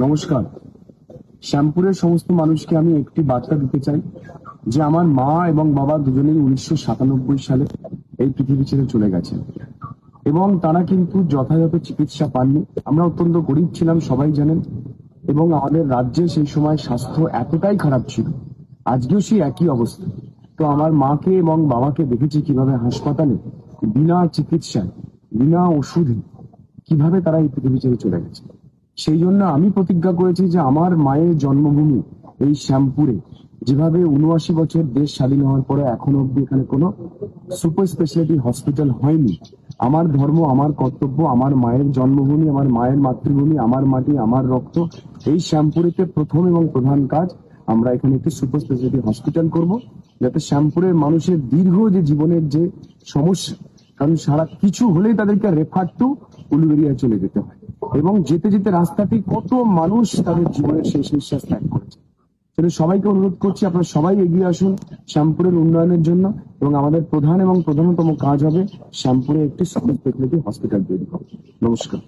নমস্কার। শ্যামপুরের সমস্ত মানুষকে আমি একটি বার্তা দিতে চাই যে আমার মা এবং বাবা দুজনেই 1997 সালে এই পৃথিবী ছেড়ে চলে গেছেন এবং তারা কিন্তু যথাযথ চিকিৎসা পাননি। আমরা অত্যন্ত গরিব ছিলাম, সবাই জানেন, এবং আমাদের রাজ্যে সেই সময় স্বাস্থ্য এতটাই খারাপ ছিল, আজকেও সেই একই অবস্থা। তো আমার মাকে এবং বাবাকে দেখেছি কিভাবে হাসপাতালে বিনা চিকিৎসায়, বিনা ওষুধে কিভাবে তারা এই পৃথিবী ছেড়ে চলে গেছে। সেই জন্য আমি প্রতিজ্ঞা করেছি যে আমার মায়ের জন্মভূমি এই শ্যামপুরে, যেভাবে 79 বছর দেশ স্বাধীন হওয়ার পরে এখনো অব্দি এখানে কোনো সুপার স্পেশালিটি হসপিটাল হয়নি, আমার ধর্ম, আমার কর্তব্য, আমার মায়ের জন্মভূমি, আমার মায়ের মাতৃভূমি, আমার মাটি, আমার রক্ত, এই শ্যামপুরেতে প্রথম এবং প্রধান কাজ আমরা এখানে একটি সুপার স্পেশালিটি হসপিটাল করব, যাতে শ্যামপুরের মানুষের দীর্ঘ যে জীবনের যে সমস্যা, কারণ সারা কিছু হলেই তাদেরকে রেফার টু উলুবেড়িয়া চলে যেতে হয়, এবং যেতে যেতে রাস্তাতে কত মানুষ তাদের জীবনের শেষ নিঃশ্বাস ত্যাগ করেছে। সেটা সবাইকে অনুরোধ করছি, আপনারা সবাই এগিয়ে আসুন শ্যামপুরের উন্নয়নের জন্য, এবং আমাদের প্রধান এবং প্রধানতম কাজ হবে শ্যামপুরে একটি সুপার স্পেশালিটি হসপিটাল তৈরি করা। নমস্কার।